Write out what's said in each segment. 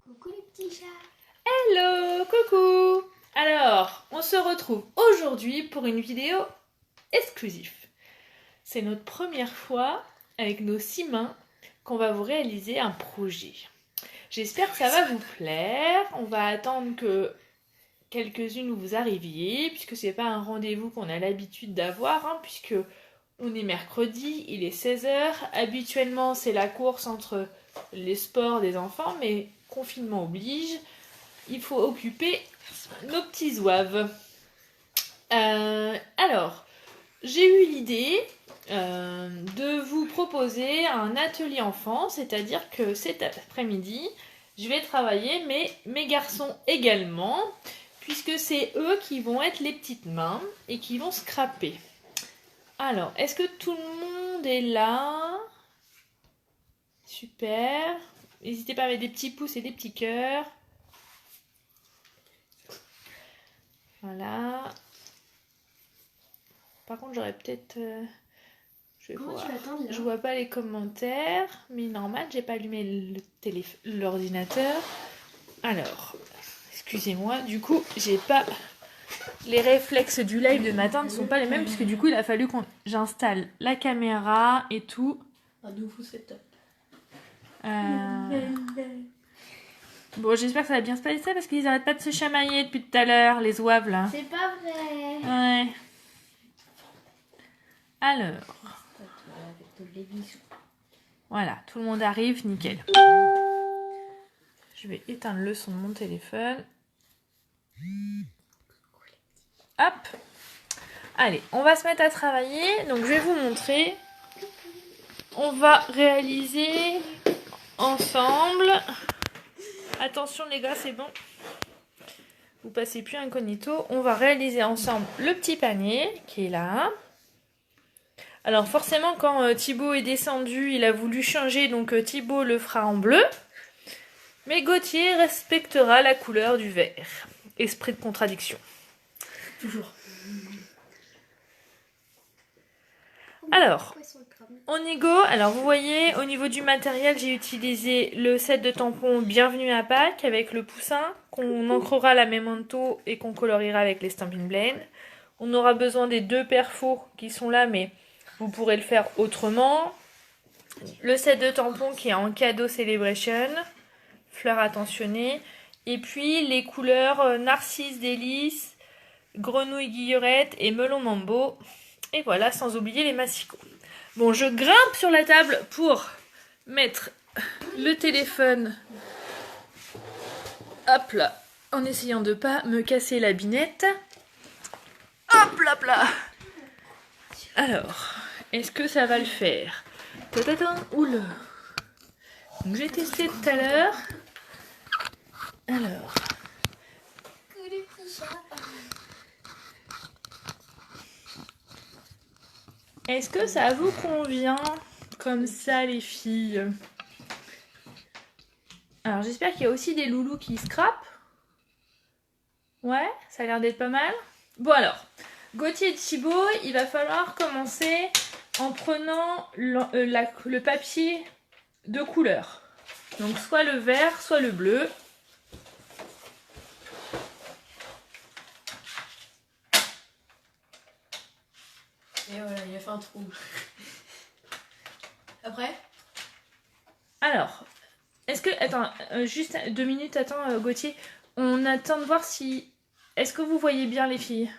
Coucou les petits chats. Hello, coucou. Alors, on se retrouve aujourd'hui pour une vidéo exclusive. C'est notre première fois avec nos 6 mains qu'on va vous réaliser un projet. J'espère que ça va vous plaire. On va attendre que quelques-unes vous arriviez, puisque c'est pas un rendez-vous qu'on a l'habitude d'avoir, puisque on est mercredi, il est 16h. Habituellement, c'est la course entre les sports des enfants, mais confinement oblige. Il faut occuper nos petits zouaves. Alors, j'ai eu l'idée de vous proposer un atelier enfant, c'est-à-dire que cet après-midi, je vais travailler, mais mes garçons également, puisque c'est eux qui vont être les petites mains et qui vont scraper. Alors, est-ce que tout le monde est là? Super. N'hésitez pas à mettre des petits pouces et des petits cœurs. Voilà. Par contre, j'aurais peut-être... je vais voir. Je vois pas les commentaires, mais normal, j'ai pas allumé l'ordinateur. Alors, excusez-moi, du coup, j'ai pas... Les réflexes du live de matin ne sont pas les mêmes, puisque du coup, il a fallu que j'installe la caméra et tout. Un nouveau setup. Bon, j'espère que ça va bien se passer parce qu'ils arrêtent pas de se chamailler depuis tout à l'heure, les zouaves là. C'est pas vrai. Ouais. Alors. Voilà, tout le monde arrive, nickel. Je vais éteindre le son de mon téléphone. Hop. Allez, on va se mettre à travailler. Donc, je vais vous montrer. On va réaliser ensemble. Attention les gars, c'est bon. Vous passez plus incognito. On va réaliser ensemble le petit panier qui est là. Alors forcément, quand Thibaut est descendu, il a voulu changer. Donc Thibaut le fera en bleu. Mais Gauthier respectera la couleur du vert. Esprit de contradiction. Toujours. Alors, on y go. Alors vous voyez, au niveau du matériel, j'ai utilisé le set de tampons Bienvenue à Pâques avec le poussin qu'on ancrera la memento et qu'on coloriera avec les Stampin' Blend. On aura besoin des 2 perfos qui sont là, mais vous pourrez le faire autrement. Le set de tampons qui est en cadeau Celebration, fleurs attentionnées. Et puis les couleurs Narcisse Délice, Grenouille Guillerette et Melon Mambo. Et voilà, sans oublier les massicots. Bon, je grimpe sur la table pour mettre le téléphone. Hop là, en essayant de pas me casser la binette. Hop là là. Alors, est-ce que ça va le faire? Oula. Donc j'ai testé tout à l'heure. Alors. Est-ce que ça vous convient comme ça les filles? Alors j'espère qu'il y a aussi des loulous qui scrapent. Ouais, ça a l'air d'être pas mal. Bon alors, Gauthier et Thibaut, il va falloir commencer en prenant le papier de couleur. Donc soit le vert, soit le bleu. Et voilà, il a fait un trou. Après? Alors, est-ce que... Attends, juste 2 minutes, attends Gauthier. On attend de voir si... Est-ce que vous voyez bien les filles?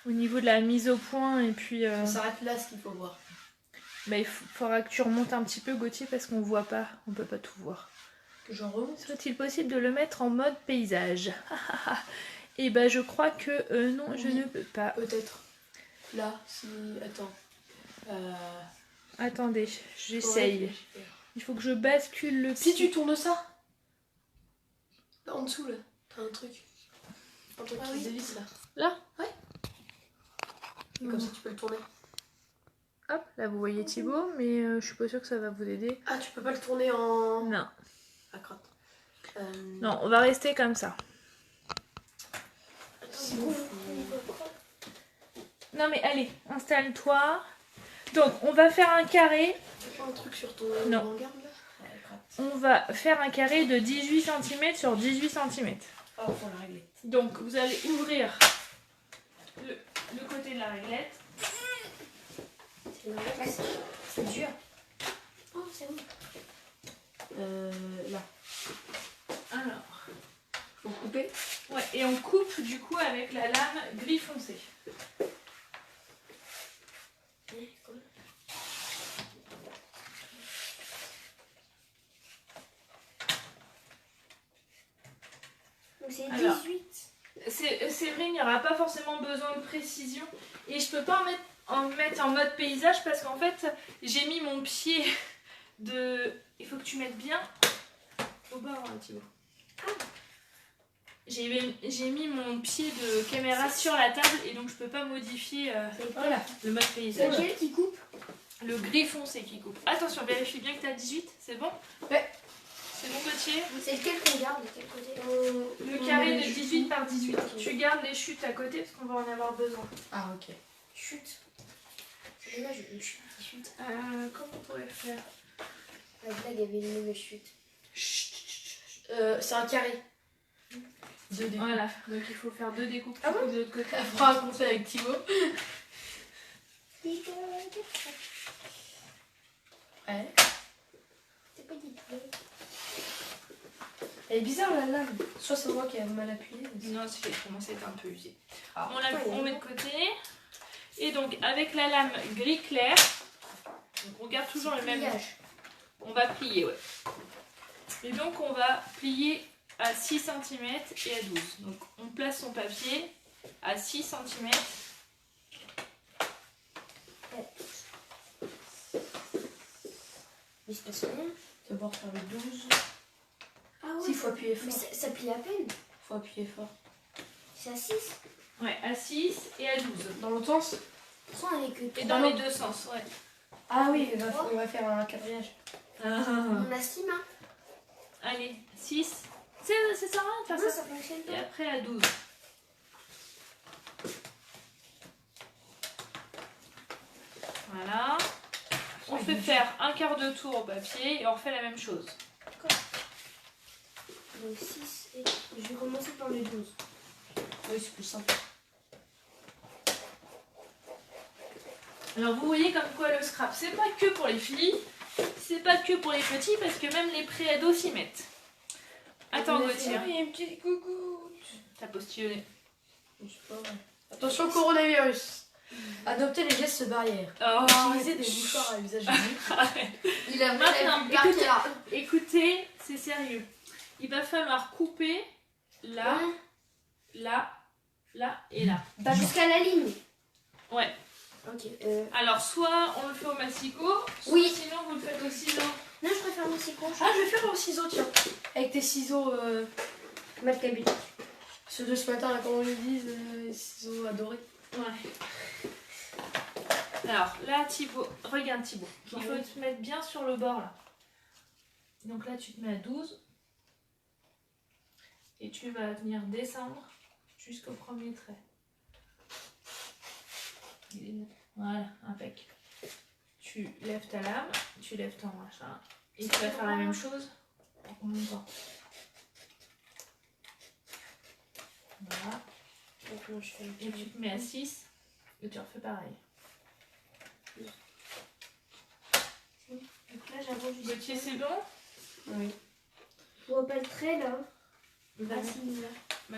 Au niveau de la mise au point et puis... Ça s'arrête là ce qu'il faut voir. Bah, il faudra que tu remontes un petit peu Gauthier parce qu'on voit pas, on peut pas tout voir. J'en remonte. Serait-il possible de le mettre en mode paysage? Et bah je crois que non, oui, je ne peux pas. Peut-être. Là, si... Attends. Attendez, j'essaye. Il faut que je bascule le pied. Si tu tournes ça. Là, en dessous, là. T'as un truc. Un truc qui se dévisse, là. Là? Ouais. Et comme ça, tu peux le tourner. Hop, là vous voyez Thibaut, mais je suis pas sûre que ça va vous aider. Ah, tu peux pas le tourner en... Non. Ah, crotte. Non, on va rester comme ça. Non mais allez, installe-toi. Donc, on va faire un carré. T'as pas un truc sur ton non. regard, là? on va faire un carré de 18 cm sur 18 cm. Oh, faut la régler. Donc vous allez ouvrir le côté de la réglette. C'est dur. Oh, c'est bon. Là. Alors, Faut couper. ouais, et on coupe du coup avec la lame gris foncé. Donc c'est Alors, 18. C'est vrai, il n'y aura pas forcément besoin de précision. Et je peux pas en mettre en mode paysage parce qu'en fait, j'ai mis mon pied de... Il faut que tu mettes bien au bord, hein, Thibaut. J'ai mis mon pied de caméra sur la table et donc je peux pas modifier Voilà. le mode paysage. Lequel qui coupe? Le gris foncé qui coupe. Attention, vérifie bien que tu as 18, c'est bon? Ouais. C'est bon, Gauthier? C'est lequel qu'on garde? De quel côté? Le carré de 18 par 18. Tu gardes les chutes à côté parce qu'on va en avoir besoin. Ah, ok. Chute. C'est dommage, une chute. Chute. Comment on pourrait faire? La blague, il y avait une mauvaise chute. C'est un carré. 2 découpes. Voilà, donc il faut faire 2 découpes Ah bon de l'autre côté. On fera un conseil avec Thibaut. Ouais. C'est pas dit. Elle est bizarre la lame. Soit c'est moi qui ai mal appuyé. Non, c'est commence à être un peu usé. Ah. On met de côté. Et donc avec la lame gris clair, donc on garde toujours le même. On va plier, ouais. Et donc on va plier à 6 cm et à 12. Donc on place son papier à 6 cm. Mais c'est pas ça. Tu vas pouvoir faire le 12. Ah ouais. Si, il faut appuyer Mais fort. ça plie à peine. Faut appuyer fort. C'est à 6. Ouais, à 6 et à 12. Dans l'autre sens? Pourtant, elle est que Et 3. dans les deux sens, ouais. Ah oui, on va faire un quadrillage. On a 6 mains. Allez, 6. C'est ça, hein, de faire Non, ça. ça fonctionne Et pas. après à 12. Voilà. On fait faire un quart de tour au papier et on refait la même chose. Donc 6 et... Je vais commencer par le 12. Oui, c'est plus simple. Alors vous voyez comme quoi le scrap, c'est pas que pour les filles, c'est pas que pour les petits parce que même les pré-ados s'y mettent. Attends Gauthier, Il y a une petite coucou. t'as postillonné. Attention, coronavirus. Adoptez les gestes barrières. Oh, Utilisez des mouchoirs à usage unique. Il a Maintenant, vraiment écoutez, là. écoutez, c'est sérieux. Il va falloir couper là, là, là et là. Jusqu'à la ligne. Ouais. Ok. Alors soit on le fait au massicot, soit Oui. sinon vous le faites au ciseau. Non, je préfère mon ciseau. Ah, je vais faire au ciseau, tiens. Avec tes ciseaux. Maccabi. Ceux de ce matin, là, comment ils disent, les ciseaux adorés. Ouais. Alors là Thibaut, regarde Thibaut, il faut te mettre bien sur le bord là. Donc là tu te mets à 12 et tu vas venir descendre jusqu'au premier trait. Voilà, impec. Tu lèves ta lame, tu lèves ton machin et tu vas faire la même chose en montant. Voilà. Donc là, je fais Et tu te mets à 6 et tu refais pareil. Donc là, j'avance jusqu'à... Gauthier, c'est bon? Oui. Je vois pas le trait là. Bah, Ah, si, là. bah,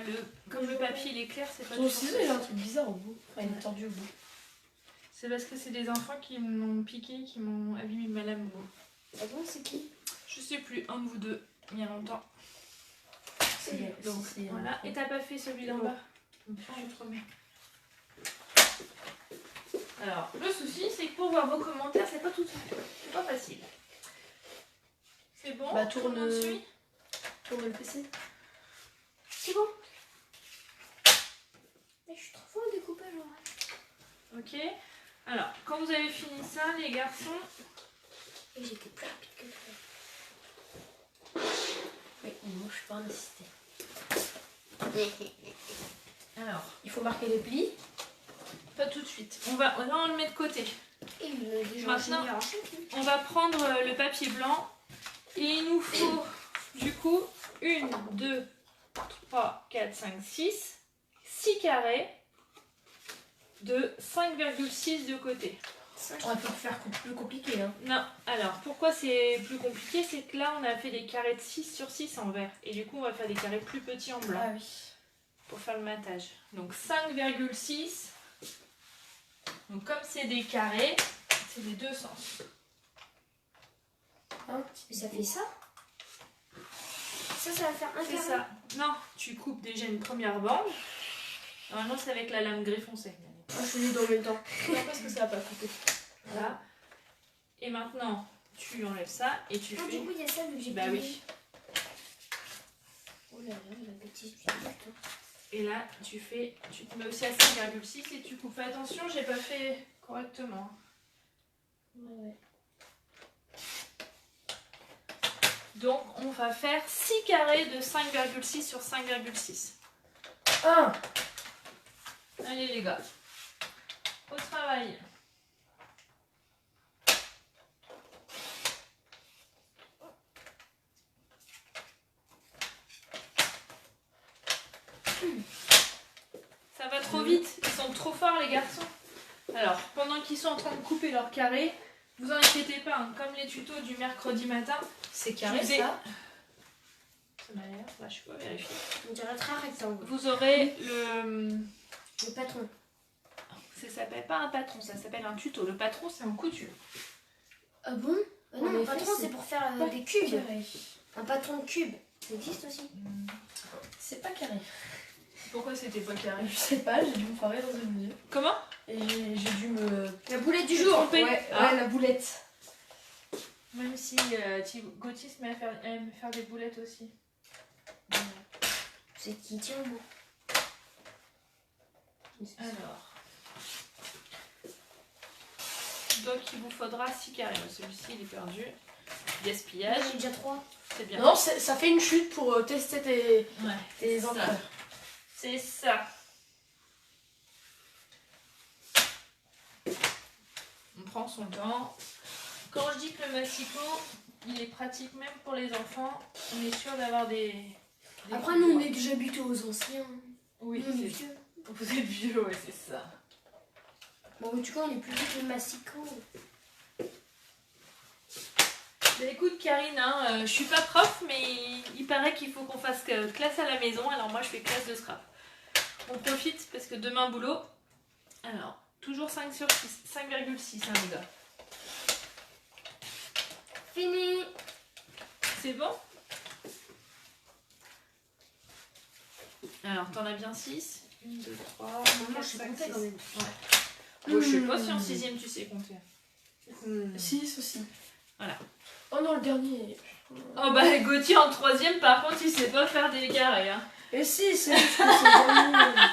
comme le papier il est clair, c'est pas Ton toujours ciseau, ça. il a un truc bizarre au bout. Enfin, il est tordu au bout. C'est parce que c'est des enfants qui m'ont piqué, qui m'ont abîmé ma lame. Ah bon, c'est qui? Je sais plus, un de vous deux, il y a longtemps. C'est Donc c'est- voilà, et t'as pas fait celui d'en bas? Donc je te remets. Alors, le souci, c'est que pour voir vos commentaires, c'est pas tout c'est pas facile. C'est bon? Bah, Tout le monde suit? Tourne le PC. C'est bon. Mais je suis trop fort au découpage. Ok. Alors, quand vous avez fini ça, les garçons, Et j'étais plus rapide que toi. Oui, moi, je suis pas un assisté. alors, Il faut marquer les plis. pas tout de suite. Là, on le met de côté. Et il me dit Maintenant, on va prendre le papier blanc Et il nous faut du coup 1, 2, 3, 4, 5, 6 carrés de 5,6 de côté. On va pas faire plus compliqué. Hein. Non, alors pourquoi c'est plus compliqué? C'est que là on a fait des carrés de 6 sur 6 en vert. Et du coup on va faire des carrés plus petits en blanc. Ah oui. Pour faire le matage. Donc 5,6. Donc comme c'est des carrés, c'est les deux sens. Hein, ça fait ça. Ça va faire un C'est carré. ça. Non, tu coupes déjà une première bande. Normalement c'est avec la lame griffe foncée. Ah, je faisais dans le même temps. Non, parce que ça va pas couper. Voilà. Et maintenant, tu enlèves ça et tu Ah, fais... du coup, il y a ça vu que j'ai Bah plié. oui. Oh là là, la bêtise du but. Et là, tu te mets aussi à 5,6 et tu coupes. Fais attention, j'ai pas fait correctement. Ouais. Donc, on va faire 6 carrés de 5,6 sur 5,6. 1. Allez les gars, au travail. Ça va trop vite, ils sont trop forts les garçons. Alors, pendant qu'ils sont en train de couper leur carré, vous inquiétez pas, hein, comme les tutos du mercredi matin, C'est carré Je vais- ça. ça m'a l'air, bah, je peux vérifier. On dirait très rectangle. Vous aurez le... Le patron. Ça s'appelle pas un patron, ça s'appelle un tuto. Le patron, c'est en couture. Ah bon? En Non, un effet, patron, c'est c'est pour faire pas des cubes. Carré. Un patron de cube. Ça existe aussi. C'est pas carré. Pourquoi c'était pas carré? Je sais pas, j'ai dû me foirer dans une mesure. Comment? Et j'ai dû me... La boulette du Me jour. tromper. Ouais, Ah. ouais, la boulette. Même si Gauthier se met à aime faire des boulettes aussi. C'est qui tient moi. Alors. Donc il vous faudra 6 carrés. Celui-ci il est perdu. Gaspillage. J'ai déjà 3. C'est bien. Non, ça fait une chute pour tester tes c'est encres. ça. C'est ça. On prend son temps. Quand je dis que le massicot, il est pratique même pour les enfants, on est sûr d'avoir des Après, nous, on est déjà habitués aux anciens. Oui, Nous, on est c'est... vieux. Vous êtes vieux, ouais, c'est ça. Bon, en tout cas, on est plus vieux que le massicot. Bah, écoute Karine, hein, je suis pas prof, mais il paraît qu'il faut qu'on fasse classe à la maison, alors moi je fais classe de scrap. On profite parce que demain boulot. Alors, toujours 5 sur 6, 5,6 hein, les gars. Fini. C'est bon? Alors, t'en as bien 6. 1, 2, 3, Maman, 4, je sais 5, compter 6. quand même. Moi, je sais pas si en 6ème tu sais compter. 6 aussi. Voilà. Oh non, le dernier. Oh bah Gauthier en 3ème, par contre, il sait pas faire des carrés. Hein. Et si, c'est juste que c'est le dernier.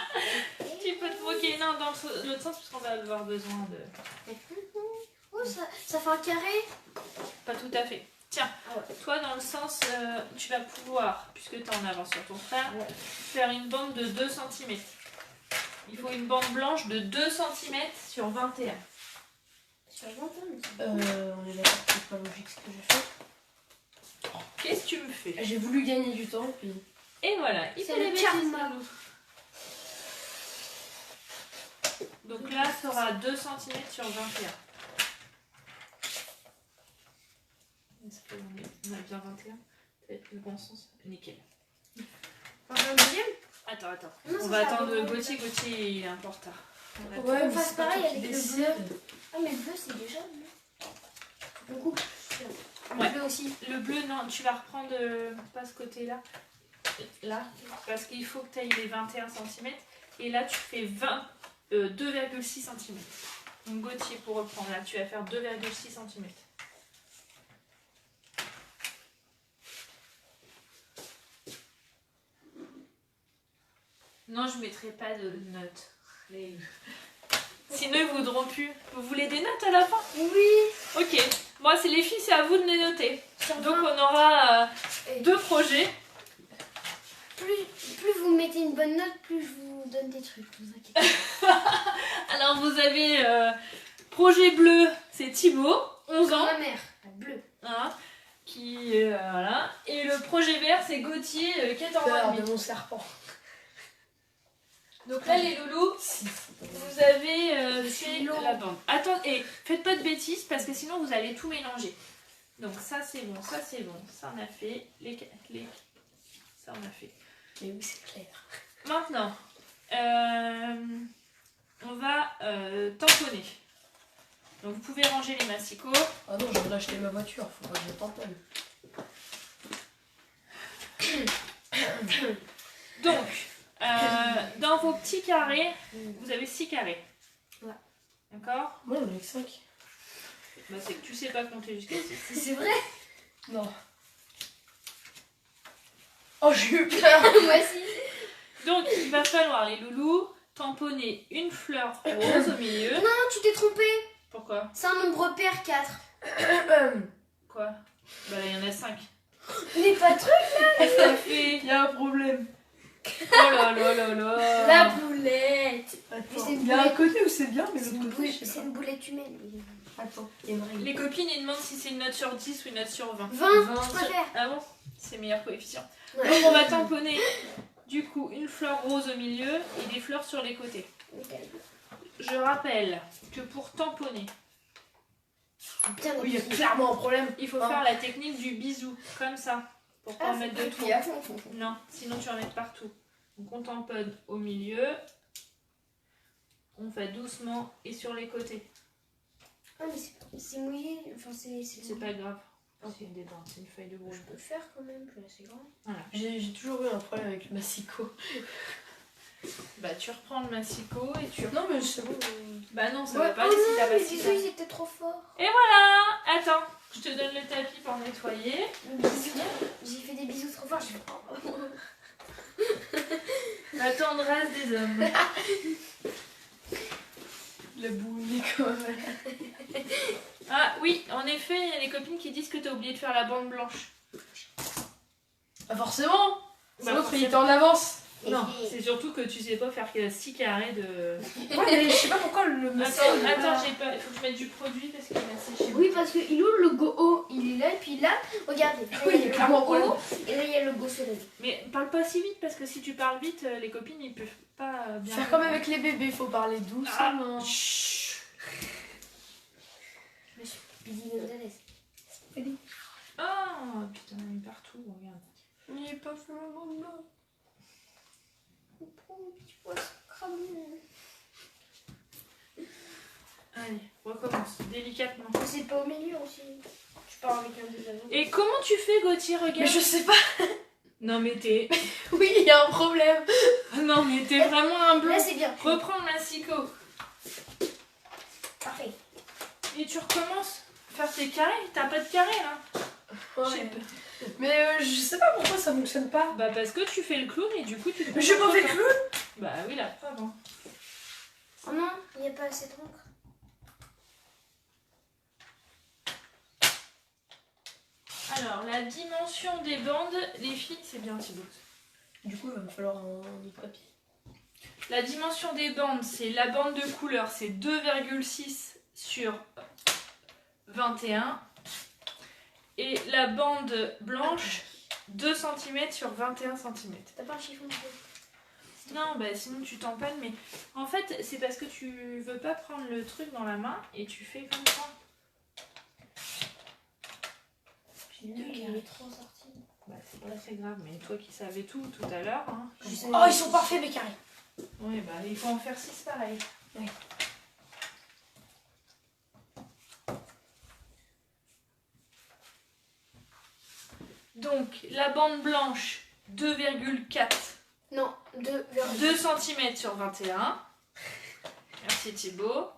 Tu peux te moquer non, dans l'autre sens, parce qu'on va avoir besoin de... Oh, ça fait un carré. Pas tout à fait. Tiens, Ah ouais. toi dans le sens, tu vas pouvoir, puisque tu es en avance sur ton frère, Ouais. faire une bande de 2 cm. Il faut une bande blanche de 2 cm sur 21. Sur 20 ans, On est d'accord que c'est pas logique ce que j'ai fait. Qu'est-ce que tu me fais? J'ai voulu gagner du temps, puis... Et voilà, il C'est fait le les bêtises, karma. Loulou. Donc là, ça sera 2 cm sur 21. Est-ce qu'on a bien 21? Peut-être le bon sens. Nickel. Un deuxième. Attends. Non, On ça, va ça attendre va. Gauthier, il est un peu en retard. On attend. Ouais, On mais fasse c'est pas pareil toi qui avec le décide. bleu. Ah, mais le bleu, c'est déjà le bleu. Beaucoup. Ouais. Le bleu aussi. Le bleu, non, tu vas reprendre pas ce côté-là. Là. Parce qu'il faut que tu ailles les 21 cm. Et là, tu fais 2,6 cm. Donc Gauthier, pour reprendre, là, tu vas faire 2,6 cm. Non, je ne mettrai pas de notes. Sinon, ils voudront plus. Vous voulez des notes à la fin? Oui. Ok. Moi, c'est les filles, c'est à vous de les noter. Sur Donc, 20. on aura Et 2 projets. plus vous mettez une bonne note, plus je vous donne des trucs. Vous inquiétez pas. Alors, vous avez projet bleu, c'est Thibaut, 11 ans. Ma mère, la bleue. Hein. Voilà. Et le projet vert, c'est Gauthier qui est en Peur rugby. de mon serpent. Donc là, les loulous, vous avez fait la bande. Attendez, faites pas de bêtises parce que sinon vous allez tout mélanger. Donc ça c'est bon, ça c'est bon, ça on a fait, ça on a fait. Mais oui, c'est clair. Maintenant, on va tamponner. Donc vous pouvez ranger les massicots. Ah non, je viens d'acheter ma voiture, faut pas que je tamponne. Donc, dans vos petits carrés, vous avez 6 carrés. Ouais. D'accord? Moi j'en ai que 5. Bah, c'est que tu sais pas compter jusqu'à 6. C'est vrai? Non. Oh, j'ai eu peur. Moi aussi. Donc, il va falloir, les loulous, tamponner une fleur rose au milieu. Non, tu t'es trompé. Pourquoi? C'est un nombre pair 4. Quoi? Bah là, il y en a 5. Mais pas de truc. Ça fait... Il y a un problème. Oh là là là là. La boulette. Attends, c'est une il y a un boulette. côté où c'est bien, mais C'est l'autre une, côté, je sais une boulette humaine. pas. Attends, il y a une règle. Les copines, ils demandent si c'est une note sur 10 ou une note sur 20. 20, je préfère. Ah bon? C'est meilleur coefficient. Ouais. Donc on va tamponner du coup une fleur rose au milieu et des fleurs sur les côtés. Je rappelle que pour tamponner, Putain, Oui, il y a clairement un problème. il faut Ah. faire la technique du bisou, comme ça, pour pas en mettre de trop. à fond. Non, sinon tu vas en mettre partout. Donc on tamponne au milieu, on fait doucement et sur les côtés. Ah, mais c'est mouillé. Enfin, C'est pas grave. Oh, c'est une débarre, c'est une feuille de boule. Je peux faire quand même, c'est assez grand. Voilà. J'ai toujours eu un problème avec le massicot. Bah tu reprends le massicot et tu... Non, mais c'est bon. Bah non, ça Ouais, va pas oh si non, t'as pas les si bisous, ils étaient trop forts. Et voilà. Attends, je te donne le tapis pour nettoyer. J'ai fait des bisous trop forts. La tendresse des hommes. La boule est quand même. Ah oui, en effet, il y a des copines qui disent que t'as oublié de faire la bande blanche. Pas forcément. Bah, L'autre, il était en avance. Non, c'est surtout que tu sais pas faire 6 carrés de... Ouais, mais je sais pas pourquoi le massicot. Attends, j'ai pas... Il faut que je mette du produit parce qu'il m'a séché. Oui, parce que il ouvre le go haut, il est là, et puis là, regardez. Là, Oui, il y a le clairement, go problème. haut, et là, il y a le go soleil. Mais parle pas si vite parce que si tu parles vite, les copines ils peuvent pas bien... Faire comme avec les bébés, faut parler doucement. Chut. Billy Gonzalez. Oh putain, il est partout, regarde. Il est pas fait la bande là. Tu vois, c'est cramé. Allez, recommence, délicatement. Mais c'est pas au milieu aussi. Tu pars avec un des anneaux. Et comment tu fais, Gauthier, regarde? Mais je sais pas. Non mais t'es... Oui, il y a un problème. Non mais t'es vraiment un blanc. Là, c'est bien. Reprends le massicot. Parfait. Et tu recommences. Faire tes carrés. T'as pas de carré là. Ouais. Mais je sais pas pourquoi ça fonctionne pas. Bah parce que tu fais le clown et du coup tu te... Mais j'ai pas fait le clown. Bah oui, la preuve. Hein. Oh non, il n'y a pas assez d'encre. Alors, la dimension des bandes, les filles, c'est bien Thibaut. Du coup, il va me falloir un autre papier. La dimension des bandes, c'est la bande de couleur, c'est 2,6 sur 21. Et la bande blanche, 2 cm sur 21 cm. T'as pas un chiffon? Non, bah sinon tu tamponnes, mais en fait, c'est parce que tu veux pas prendre le truc dans la main et tu fais comme ça. Il est trop sorti. Bah, c'est pas très grave, mais toi qui savais tout à l'heure. Hein, Oh, ils sont parfaits, mes carrés. oui, bah il faut en faire 6 pareil. Oui. Donc, la bande blanche, 2,4. Non, 2 cm sur 21. Merci Thibaut.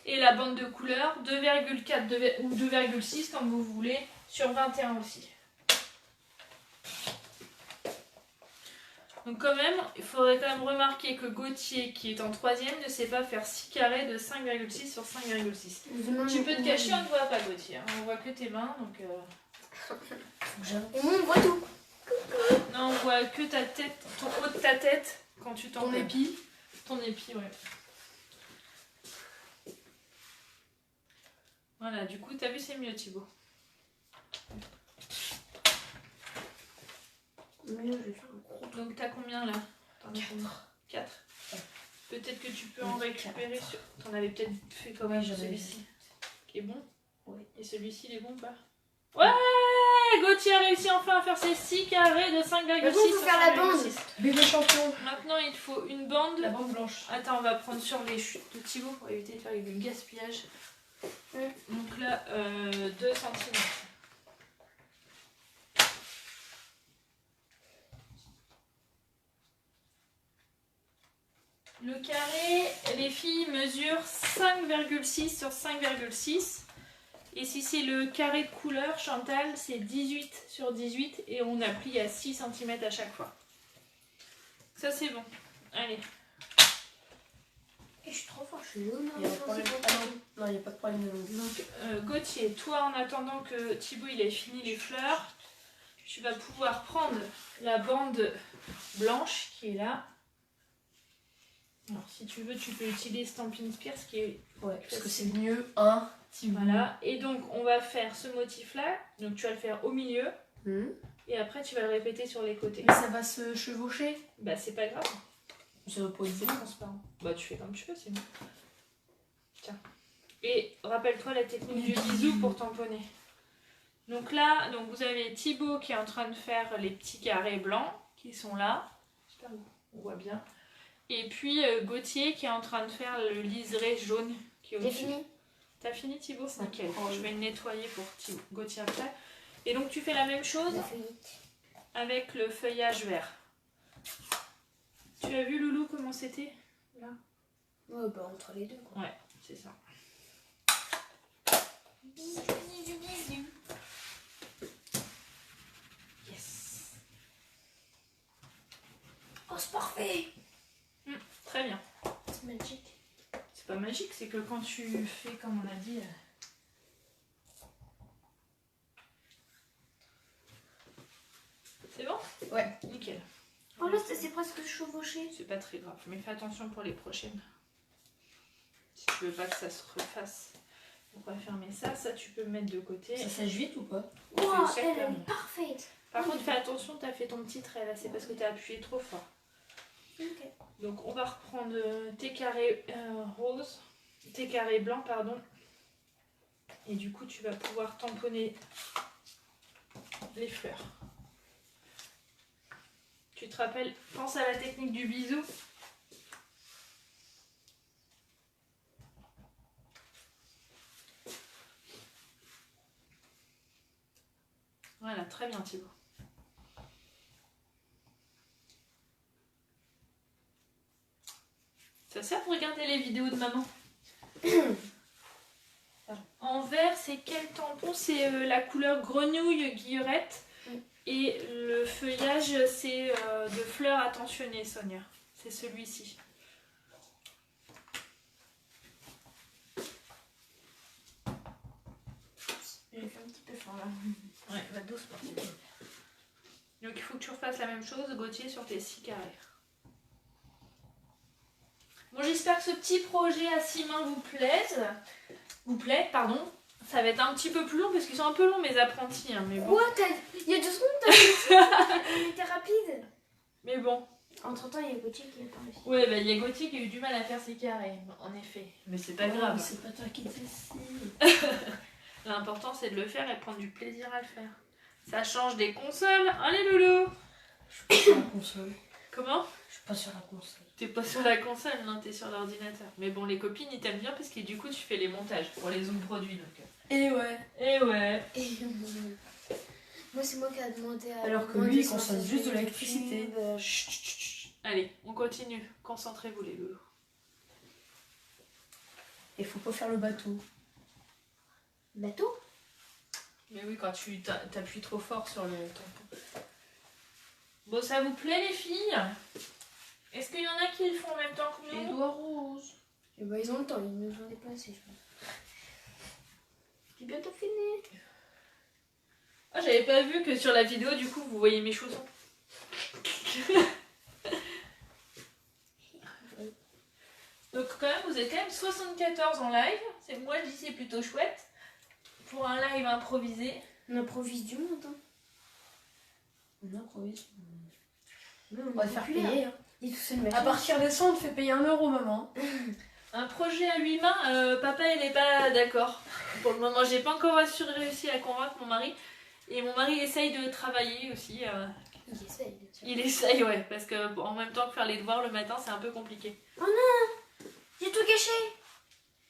Et la bande de couleur, 2,4 ou 2,6 comme vous voulez, sur 21 aussi. Donc quand même, il faudrait quand même remarquer que Gauthier, qui est en 3e, ne sait pas faire 6 carrés de 5,6 sur 5,6. Tu peux te cacher, on ne voit pas Gauthier. Hein. On voit que tes mains, donc... Et moi, on voit tout. Non, on voit que ta tête, ton haut de ta tête, quand tu t'en Ton épi. Ton épi, ouais. Voilà, du coup, t'as vu, c'est mieux Thibaut. Mais là, je vais faire un gros truc. Donc t'as combien là? T'en as combien? 4. Ouais. Peut-être que tu peux en Oui, récupérer 4. sur... T'en avais peut-être fait quand Ouais, même j'en avais celui-ci. Qui est bon? Oui. Et celui-ci, il est bon ou pas? Ouais! Gauthier a réussi enfin à faire ses 6 carrés de 5,6 Maintenant, il faut sur faire la 5,6. bande. Bébé champion. Maintenant, il te faut une bande. La bande blanche. Attends, on va prendre sur les chutes de Thibaut pour éviter de faire du gaspillage. Donc là, 2 cm. Le carré, les filles mesurent 5,6 sur 5,6. Et si c'est le carré de couleur, Chantal, c'est 18 sur 18 et on applique à 6 cm à chaque fois. Ça, c'est bon. Allez. Et je suis trop fort, je suis Il y a pas de problème. Ah non, il n'y a pas de problème de longue. Donc, Gauthier, toi, en attendant que Thibaut il ait fini les fleurs, tu vas pouvoir prendre la bande blanche qui est là. Alors, si tu veux, tu peux utiliser Stampin' Spears qui est... Ouais, parce que c'est mieux un petit bout. Voilà. Et donc, on va faire ce motif-là. Donc, tu vas le faire au milieu. Et après, tu vas le répéter sur les côtés. Mais ça va se chevaucher. Bah, c'est pas grave. Ça va pas être C'est bon. transparent. Bah, tu fais comme tu veux, c'est bon. Tiens. Et rappelle-toi la technique du bisou pour tamponner. Donc là, donc vous avez Thibaut qui est en train de faire les petits carrés blancs qui sont là. J'espère qu'on voit bien. Et puis Gauthier qui est en train de faire le liseré jaune qui est J'ai au-dessus. fini. T'as fini Thibaut? Ça Ok. prend. Je vais le nettoyer pour Gauthier après. Et donc tu fais la même chose J'ai fini. avec le feuillage vert. Tu as vu Loulou comment c'était? Là. Ouais, bah entre les deux quoi. Ouais, c'est ça. Bisous, bisous, bisous. Yes. Oh, c'est parfait. Très bien. C'est magique. C'est pas magique, c'est que quand tu fais comme on a dit... C'est bon? Ouais. Nickel. Oh là, c'est presque chevauché. C'est pas très grave, mais fais attention pour les prochaines. Si tu veux pas que ça se refasse. On va fermer ça, ça tu peux mettre de côté. Ça sèche vite ou pas? Wow, C'est elle exactement. est parfaite. Par contre, fais attention, t'as fait ton petit trait là, c'est parce que t'as appuyé trop fort. Ok. Donc on va reprendre tes carrés roses, tes carrés blancs, pardon. Et du coup, tu vas pouvoir tamponner les fleurs. Tu te rappelles, pense à la technique du bisou. Voilà, très bien Thibaut. Ça sert pour regarder les vidéos de maman. En vert, c'est quel tampon? C'est la couleur grenouille guillerette. Et le feuillage, c'est de fleurs attentionnées, Sonia. C'est celui-ci. J'ai fait un petit peu fort là. Ouais, va doucement. Donc il faut que tu refasses la même chose, Gauthier, sur tes 6 carrés. Bon, j'espère que ce petit projet à 6 mains vous plaît, pardon. Ça va être un petit peu plus long parce qu'ils sont un peu longs mes apprentis, hein, mais bon. Quoi? Il y a 2 secondes, t'as fait on était rapide. Mais bon. Entre temps, il y a Gauthier qui est parlé. Ouais, bah il y a Gauthier qui a eu du mal à faire ses carrés, en effet. Mais c'est pas grave. C'est pas toi qui décide. L'important c'est de le faire et prendre du plaisir à le faire. Ça change des consoles. Allez Loulou. Je suis pas sur la console. Comment? Je suis pas sur la console. T'es pas sur la console, non, t'es sur l'ordinateur. Mais bon, les copines ils t'aiment bien parce que du coup tu fais les montages pour les zooms produits. Donc. Et ouais. Et ouais. Et moi, c'est moi qui a demandé à. Alors que lui, il consomme juste de l'électricité. Chut, chut, chut. Allez, on continue. Concentrez-vous les loulous. Il faut pas faire le bateau. Bateau? Mais oui, quand tu t'appuies trop fort sur le tampon. Bon, ça vous plaît les filles? Est-ce qu'il y en a qui le font en même temps que nous? doigts roses. Et bah, ils ont le temps, ils nous ont déplacés, je pense. J'ai bientôt fini. Ah, j'avais pas vu que sur la vidéo, du coup, vous voyez mes chaussons. Donc, quand même, vous êtes quand même 74 en live. C'est moi, je dis c'est plutôt chouette. Pour un live improvisé. On improvise du monde, hein. On improvise. On va te faire payer. Hein. Il est tout seul, À partir des 100, on te fait payer 1 euro, maman. Un projet à 8 mains, papa il est pas d'accord. Pour le moment, j'ai pas encore réussi à convaincre mon mari. Et mon mari essaye de travailler aussi. Il essaye, bien sûr. Il essaye, ouais, parce que en même temps que faire les devoirs le matin, c'est un peu compliqué. Oh non, j'ai tout gâché.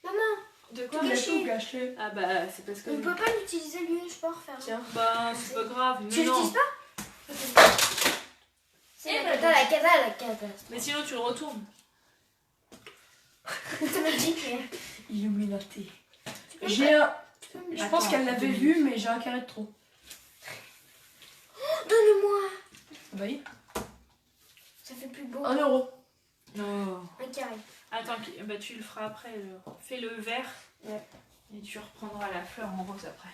Maman, De quoi? Il a tout gâché. Ah bah, c'est parce que... on peut pas l'utiliser lui, je peux en refaire. Tiens. Bah, c'est pas grave, Tu mais non. l'utilises pas? C'est la cata. Mais sinon, tu le retournes. Tu me dis que... Illuminaté. J'ai un... Je pense Attends, qu'elle l'avait 2 vu, mais j'ai un carré de trop. Donne-moi. Bah oui. Ça fait plus beau. 1 euro. Non. Un carré. Attends, bah, tu le feras après. Fais le vert. Ouais. Et tu reprendras la fleur en rose après.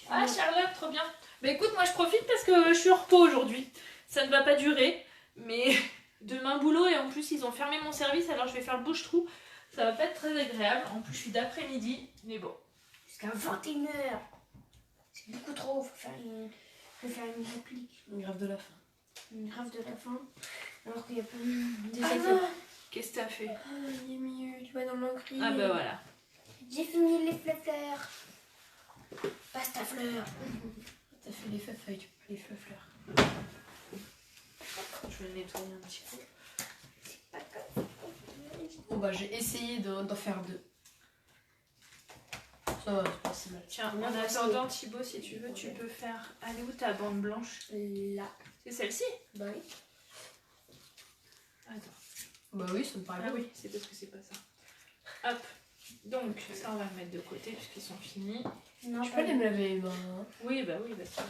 Ah, Charlotte, trop bien. Bah écoute, moi je profite parce que je suis au repos aujourd'hui. Ça ne va pas durer, mais demain boulot et en plus ils ont fermé mon service, alors je vais faire le bouche-trou. Ça va pas être très agréable. En plus je suis d'après-midi, mais bon. Jusqu'à 21h. C'est beaucoup trop, faut faire une réplique. Une grève de la faim. Une grève de la faim. Alors qu'il y a pas des Ah effets. non. Qu'est-ce que t'as fait? Il est mieux, tu vas dans l'encre. Ah bah voilà. J'ai fini les fleurs. Passe ta fleur. T'as fait les feuilles, tu peux pas les fleurs. Je vais le nettoyer un petit peu. Bon bah j'ai essayé d'en faire 2. Ça va, c'est pas si mal. Tiens, en attendant Thibaut, si tu veux, tu peux faire... Elle est où ta bande blanche? Là. C'est celle-ci? Bah oui. Attends. Bah oui, ça me paraît Ah bien. oui, c'est parce que c'est pas ça. Hop. Donc, ça, on va le mettre de côté puisqu'ils sont finis. Non, Tu peux aller me laver les mains. Hein. Oui, bah oui, bah ça va.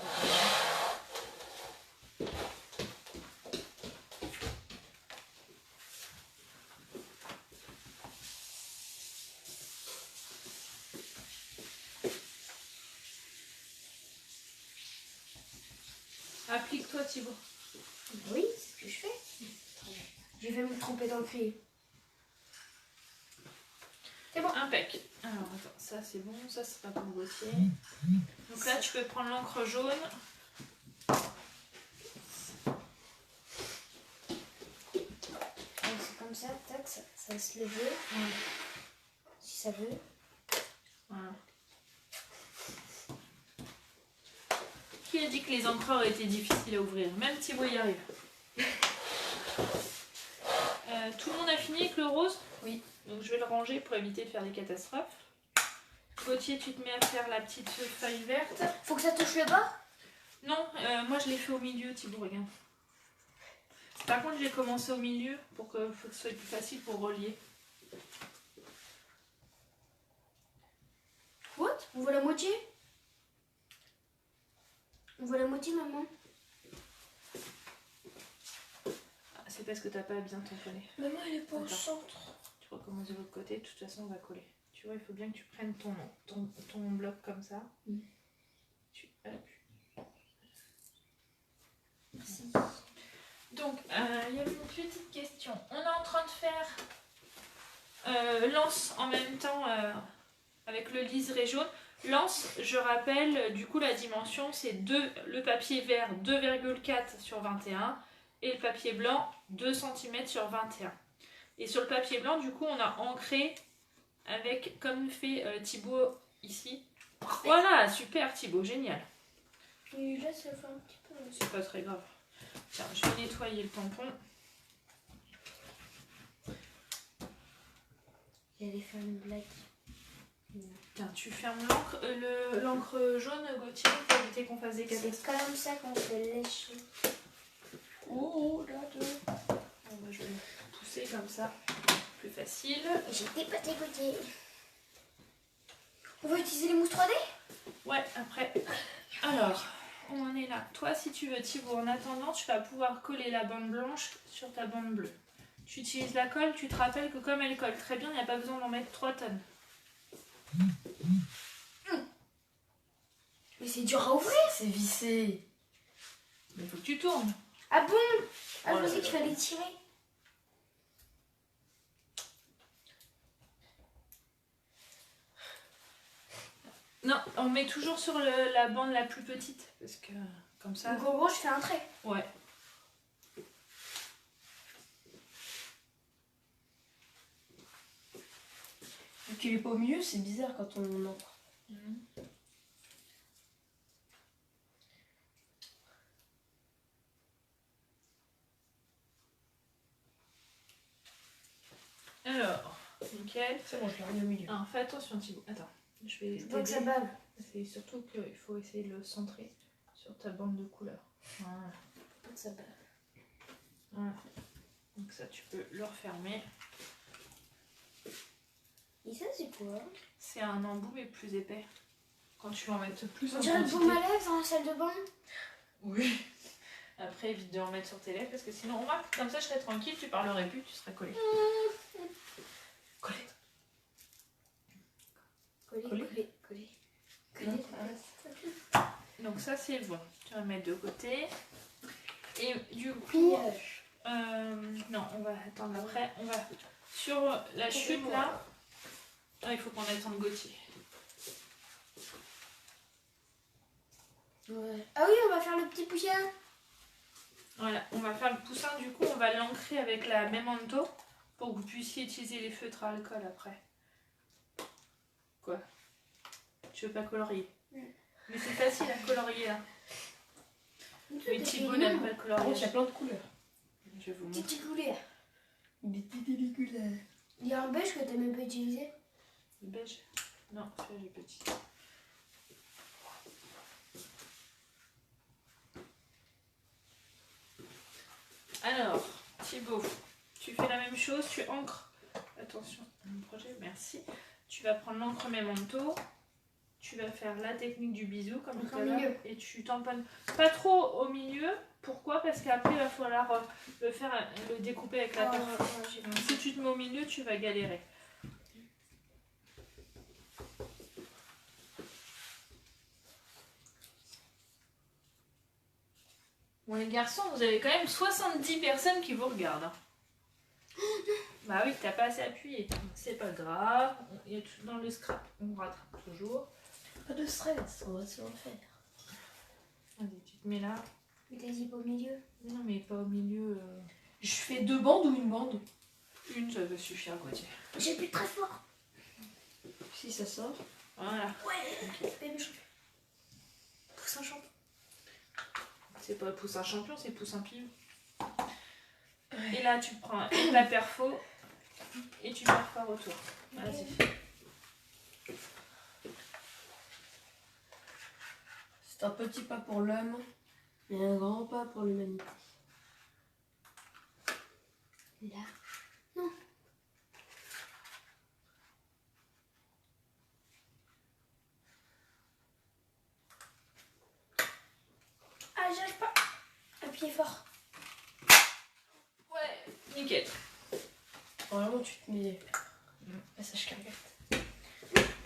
Applique-toi, Thibaut. Oui, c'est ce que je fais. Je vais me tromper dans le crayon. C'est bon. Impec. Alors, attends, ça c'est bon, ça c'est pas pour Gauthier. Donc là, tu peux prendre l'encre jaune. C'est comme ça, tac, ça va se lever. Ouais. Si ça veut. Voilà. Qui a dit que les encreurs étaient difficiles à ouvrir? Même Thibaut y arrive. Tout le monde a fini avec le rose? Oui. Donc je vais le ranger pour éviter de faire des catastrophes. Gauthier, tu te mets à faire la petite feuille verte. Faut que ça touche le bas? Non, moi je l'ai fait au milieu, Thibaut, regarde. Par contre, j'ai commencé au milieu pour que ce soit plus facile pour relier. What? On voit la moitié? On voit la moitié, maman. Ah, c'est parce que t'as pas bien tamponné. Maman, elle est pas au Attends. centre. Tu recommences de l'autre côté, de toute façon on va coller. Tu vois, il faut bien que tu prennes ton bloc comme ça. Mm. Hop. Merci. Donc, il y avait une petite question. On est en train de faire lance en même temps avec le liseré jaune. Lance, je rappelle, du coup la dimension c'est le papier vert 2,4 sur 21 et le papier blanc 2 cm sur 21. Et sur le papier blanc, du coup, on a ancré avec, comme fait Thibaut ici. Voilà, super Thibaut, génial. Et là, ça fait un petit peu. C'est pas très grave. Tiens, je vais nettoyer le tampon. J'allais faire une blague. Tiens, tu fermes l'encre l'encre jaune, Gauthier, pour éviter qu'on fasse des C'est catastrophes. comme ça qu'on se lèche. Oh là là. Bon, bah, je vais le pousser comme ça, plus facile. J'ai dépaté côté. On va utiliser les mousses 3D? Ouais, après. Alors, on en est là. Toi, si tu veux, Thibaut, en attendant, tu vas pouvoir coller la bande blanche sur ta bande bleue. Tu utilises la colle, tu te rappelles que comme elle colle très bien, il n'y a pas besoin d'en mettre 3 tonnes. Mais c'est dur à ouvrir. C'est vissé. Mais il faut que tu tournes. Ah bon? Ah, Oh je là pensais là. qu'il fallait tirer. Non, on met toujours sur la bande la plus petite. Parce que comme ça... Donc en gros, je fais un trait. Ouais. Vu qu'il est pas au milieu, c'est bizarre quand on entre. Alors, nickel. C'est bon, je l'ai remis au milieu. Alors, fais attention Thibaut. Attends, je vais Je vois que ça t'aider. bave. C'est surtout qu'il faut essayer de le centrer sur ta bande de couleur. Voilà. Faut que ça bave. Voilà. Donc ça, tu peux le refermer. Et ça, c'est quoi? C'est un embout mais plus épais. Quand tu vas en mettre plus On en dirait le quantité. baume à lèvres dans la salle de bain. Oui. Après, évite de en mettre sur tes lèvres parce que sinon, remarque, comme ça, je serais tranquille, tu parlerais plus, tu serais collé. Collé. Coller. Donc ça, c'est bon. Tu vas le mettre de côté. Et du coup... Pliage. non, on va attendre après. On va sur la chute là. Ah, il faut qu'on attende Gauthier. Ouais. Ah oui, on va faire le petit poussin. Voilà, on va faire le poussin. Du coup, on va l'ancrer avec la Memento pour que vous puissiez utiliser les feutres à alcool après. Quoi? Tu veux pas colorier? Mais c'est facile à colorier là. Mais Thibaut n'aime pas le Par contre, il y a coloriage. plein de couleurs. Je vais vous montrer. Petit couleur. Des petits couleurs. Il y a un beige que t'as même pas utilisé. Le beige? Non, celui-là j'ai petit. Alors, Thibaut, tu fais la même chose, tu ancres. Attention, mon projet, merci. Tu vas prendre l'encre Memento. Tu vas faire la technique du bisou comme Donc tout au à l'heure. milieu. Et tu tamponnes pas trop au milieu. Pourquoi? Parce qu'après il va falloir le découper avec la Ah, perfo. ouais, j'ai Donc, si tu te mets au milieu, tu vas galérer. Bon les garçons, vous avez quand même 70 personnes qui vous regardent. Hein. Bah oui, t'as pas assez appuyé. C'est pas grave. Il y a tout dans le scrap. On rattrape toujours. Pas de stress, on va se le faire. Vas-y, tu te mets là. Mais t'as dit pas au milieu. Non mais pas au milieu. Je fais 2 bandes ou une bande? Une, ça va suffire Gauthier. J'appuie très fort. Si ça sort. Voilà. Ouais. Bébé champion. Poussin champion. C'est pas poussin champion, c'est poussin pivot. Et là, tu prends la perfo et tu perfores autour. Vas-y. C'est un petit pas pour l'homme, mais un grand pas pour l'humanité. Là. Non. Ah, j'arrive pas. Appuyez fort. Ouais, nickel. Normalement, tu te mets passage cargate.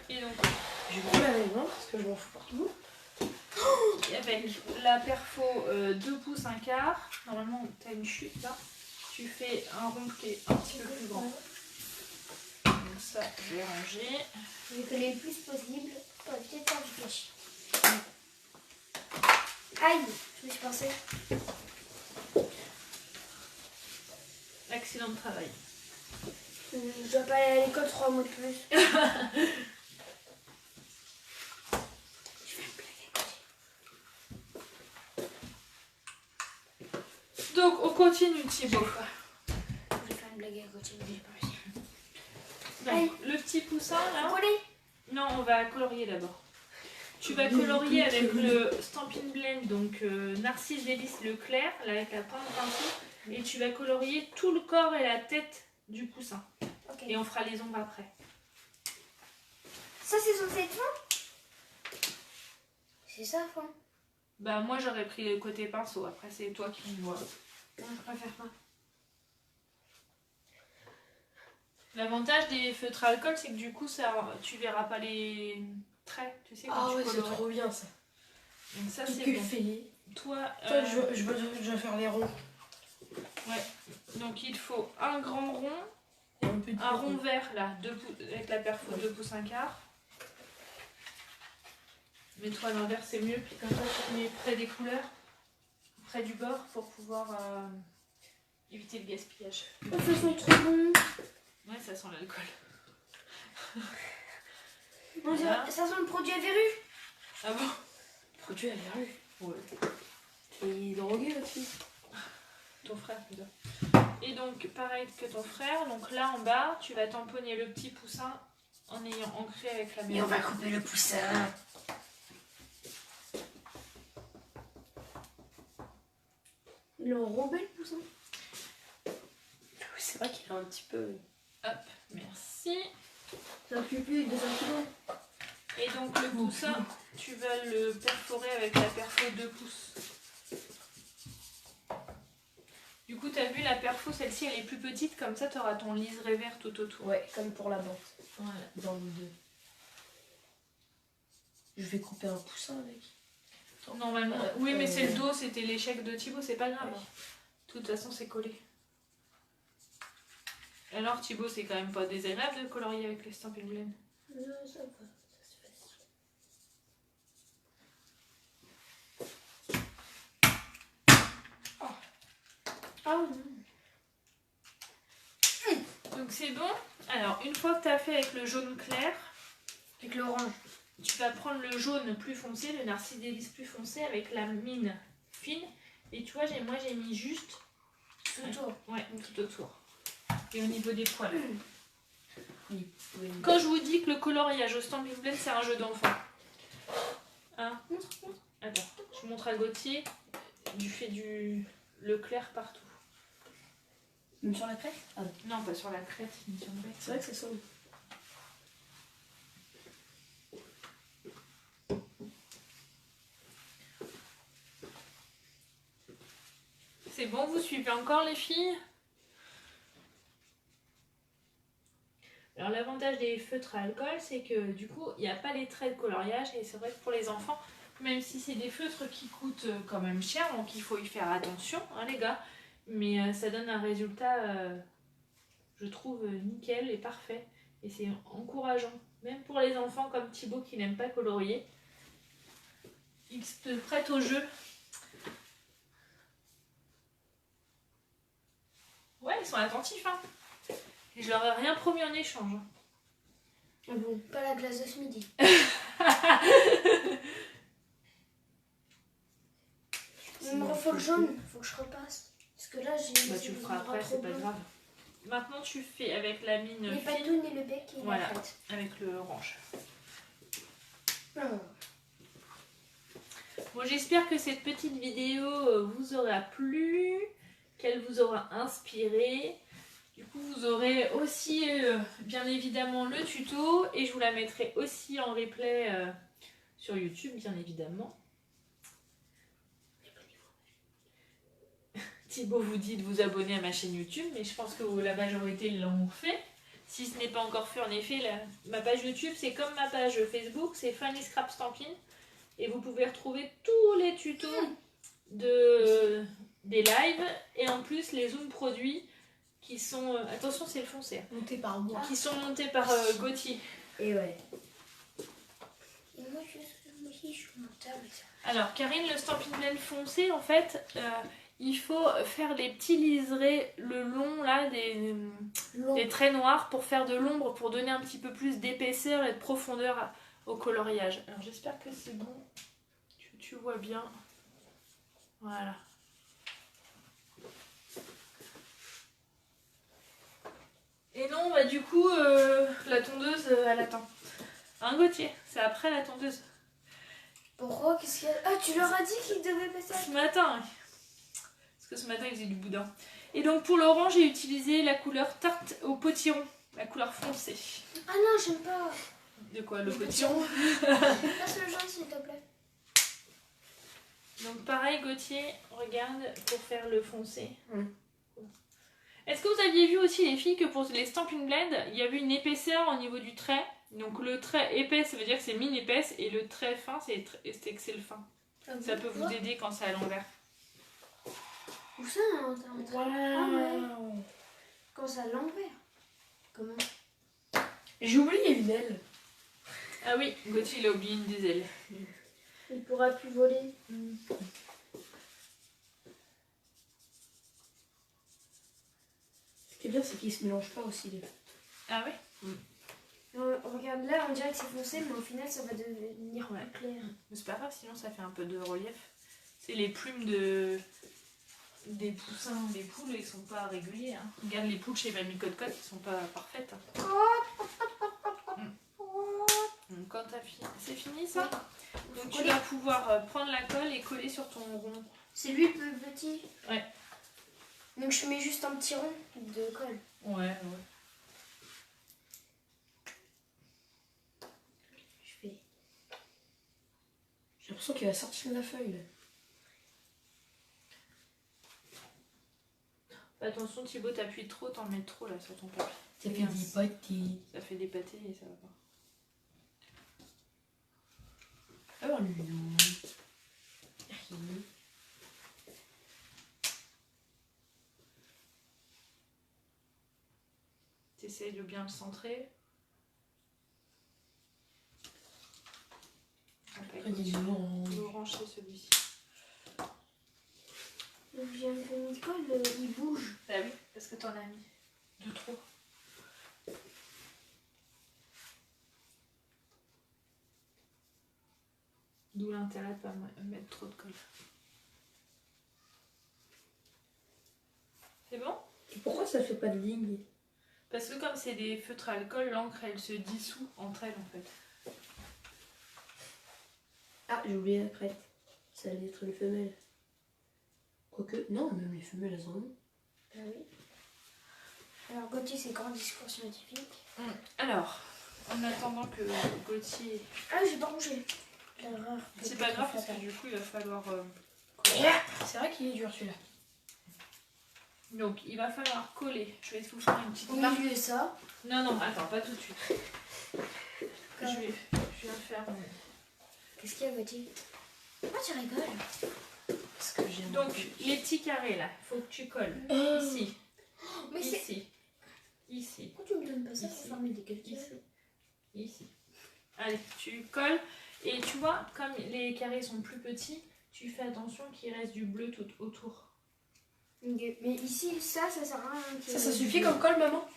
Et donc, Je vais prendre la même main parce que je m'en fous partout. avec la perfo 2 pouces, un quart, normalement, tu as une chute là. Tu fais un rond qui est un petit peu plus grand. Donc ça, je vais ranger. Je vais coller le plus possible pour éviter de faire du gâchis. Aïe, je me suis pensé. Accident de travail. Je dois pas aller à l'école 3 mois de plus. Je vais me plaquer. Donc, on continue, Thibaut. Je vais faire une blague à côté, mais j'ai pas réussi. Donc, le petit poussin là. Coller. Non, on va colorier d'abord. Tu vas colorier avec le Stampin' Blend, donc Narcisse Délice le clair, là avec la pointe pinceau, et tu vas colorier tout le corps et la tête du poussin. Ok. Et on fera les ombres après. Ça, c'est censé être fin. C'est ça, fin. Bah moi j'aurais pris le côté pinceau, après c'est toi qui me vois. Non, je préfère pas. L'avantage des feutres à alcool, c'est que du coup ça, tu verras pas les traits, tu sais, quand Ah tu ouais, c'est colories. trop bien ça. Donc ça Tout c'est que bon. fait. Toi, Toi, je veux faire les ronds. ouais. Donc il te faut un grand rond, Et un petit un rond vert là, avec la perfo 2 pouces un quart. Mets-toi à l'envers, c'est mieux. Puis comme ça, tu te mets près des couleurs, près du bord pour pouvoir éviter le gaspillage. Oh, ça sent trop bon. Ouais, ça sent l'alcool. Bon, Voilà. ça sent le produit à verrue. Ah bon? Produit à verrue. Ouais. Et drogué aussi. Ton frère, plutôt. Et donc, pareil que ton frère, donc là en bas, tu vas tamponner le petit poussin en ayant ancré avec la Et main. on va couper le poussin. Ils l'ont enrobé le poussin. C'est vrai qu'il est un petit peu... Hop, merci. Ça fait plus de 2 kg. Et donc le poussin, tu vas le perforer avec la perfo 2 pouces. Du coup, tu as vu la perfo, celle-ci, elle est plus petite, comme ça, tu auras ton liseré vert tout autour. Ouais, comme pour la banque. Voilà. Dans le 2. Je vais couper un poussin avec. Normalement, oui, mais c'est le dos, c'était l'échec de Thibaut, c'est pas grave. De toute façon, c'est collé. Alors, Thibaut, c'est quand même pas désagréable de colorier avec les Stampin' Blend. Non, ça va, ça se facile. Ah non. Donc, c'est bon. Alors, une fois que tu as fait avec le jaune clair, Avec l'orange. tu vas prendre le jaune plus foncé, le Narcisse Délice plus foncé avec la mine fine. Et tu vois, moi, j'ai mis juste Tout autour. ouais, tout autour. Et au niveau des poils. Oui. Quand je vous dis que le coloriage au Stampin' Blend, c'est un jeu d'enfant. Hein? Attends, je montre à Gauthier du fait le clair partout. Même sur la crête? Ah non. Non, pas sur la crête, ni sur le bec. C'est vrai que ça sent... C'est bon, vous suivez encore les filles? Alors l'avantage des feutres à alcool, c'est que du coup, il n'y a pas les traits de coloriage. Et c'est vrai que pour les enfants, même si c'est des feutres qui coûtent quand même cher, donc il faut y faire attention, hein, les gars. Mais ça donne un résultat, je trouve, nickel et parfait. Et c'est encourageant. Même pour les enfants comme Thibaut qui n'aime pas colorier. Ils se prêtent au jeu. Ouais, ils sont attentifs, hein. Et je leur ai rien promis en échange. Ah bon, pas la glace de ce midi. Il me faut le jaune, faut que je repasse. Parce que là, j'ai... Bah, tu le feras après, c'est pas grave. Maintenant, tu fais avec la mine Les fine, patounes et le bec et voilà, la crête. avec le orange. Ah. Bon, j'espère que cette petite vidéo vous aura plu, qu'elle vous aura inspiré. Du coup, vous aurez aussi, bien évidemment, le tuto. Et je vous la mettrai aussi en replay sur YouTube, bien évidemment. Thibaut vous dit de vous abonner à ma chaîne YouTube, mais je pense que la majorité l'ont fait. Si ce n'est pas encore fait, en effet, ma page YouTube, c'est comme ma page Facebook, c'est Fanny Scrap Stampin'. Et vous pouvez retrouver tous les tutos des lives et en plus les zooms produits qui sont... attention, c'est le foncé. Monté par moi. Qui sont montés par Gauthier. Et ouais. Et moi aussi, je suis montée avec ça. Alors, Karine, le Stampin' Blend foncé, en fait... il faut faire les petits liserés le long là des traits noirs pour faire de l'ombre, pour donner un petit peu plus d'épaisseur et de profondeur au coloriage. Alors j'espère que c'est bon, tu vois bien. Voilà. Et non, bah du coup, la tondeuse, elle attend. Hein Gauthier, c'est après la tondeuse. Pourquoi? Qu'est-ce qu'il y a? Ah, tu leur as dit qu'ils devaient passer à... Ce matin, oui. Parce que ce matin, il faisait du boudin. Et donc pour l'orange, j'ai utilisé la couleur tarte au potiron, la couleur foncée. Ah non, j'aime pas. De quoi, le potiron? Passe le jaune, s'il te plaît. Donc pareil, Gauthier, regarde, pour faire le foncé. Mm. Est-ce que vous aviez vu aussi, les filles, que pour les Stampin' Blend, il y avait une épaisseur au niveau du trait? Donc le trait épais, ça veut dire que c'est mine épaisse, et le trait fin, c'est que c'est le fin. Ça peut vous aider quand c'est à l'envers. Où ça, hein, ah ouais. Quand ça à l'envers. Comment? J'ai oublié une aile. Ah oui, Gauthier, il a oublié une des ailes. Il pourra plus voler. Ce qui est bien, c'est qu'ils se mélangent pas aussi. Les... Ah oui. Regarde là, on dirait que c'est foncé, mais au final, ça va devenir Ouais. plus clair. Mais c'est pas grave, sinon ça fait un peu de relief. C'est les plumes des poussins, des poules, ils sont pas réguliers. Hein. Regarde les poules chez Mamie Cote Cote, ils sont pas parfaites. Hein. Donc quand t'as fini, c'est fini ça. Donc tu vas pouvoir prendre la colle et coller sur ton rond. C'est lui le petit. Ouais. Donc je mets juste un petit rond de colle. Ouais. Je fais. J'ai l'impression qu'il va sortir de la feuille. Là. Attention Thibaut, t'appuies trop, t'en mets trop là sur ton papier. Ça fait des pâtés. Ça fait des pâtés et ça va pas. Alors, lui, T'essayes de bien le centrer. après, il y a du orange. L'orange c'est celui-ci. Donc j'ai un peu mis de colle, il bouge. Ah oui, parce que t'en as mis de trop. D'où l'intérêt de pas mettre trop de colle. C'est bon? Et pourquoi ça fait pas de ligne? Parce que comme c'est des feutres à alcool, l'encre elle se dissout entre elles en fait. Ah, j'ai oublié la crête. Ça allait être une femelle. Quoique, non, même les femelles elles en ont. Ah oui. Alors Gauthier, c'est grand discours scientifique. Alors, en attendant que Gauthier... Ah, j'ai pas rangé. L'erreur. C'est pas grave parce que du coup il va falloir... C'est vrai qu'il est dur celui-là. Donc il va falloir coller. Je vais vous faire une petite Au marque. milieu, ça. Non, attends, pas tout de suite. Je vais le faire. Qu'est-ce qu'il y a, Gauthier? Ah, tu rigoles. Parce que j'ai Donc les petits carrés là, faut que tu colles. Ici, Mais c'est. ici, Pourquoi tu me donnes pas ça Ici. pour fermer des calculs? ici. Allez, tu colles. Et tu vois, comme les carrés sont plus petits, tu fais attention qu'il reste du bleu tout autour. Ok. Mais ici, ça sert à rien. Ça suffit comme colle, maman?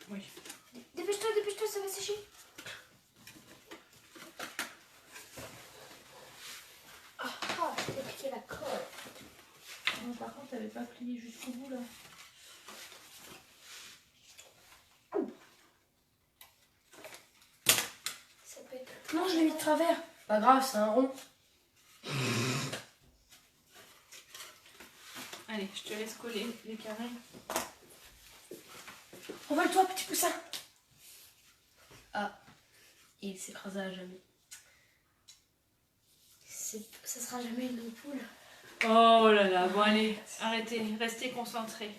Oui. Dépêche-toi, ça va sécher. Ah, j'ai piqué la colle. Non, par contre, t'avais pas plié jusqu'au bout là. Ça peut être. Non, je l'ai mis de travers. Pas grave, c'est un rond. Allez, je te laisse coller les carrés. Envole-toi, petit poussin. Ah, il s'écrasa à jamais. Ça sera jamais une poule. Oh là là, bon allez, arrêtez, restez concentrés.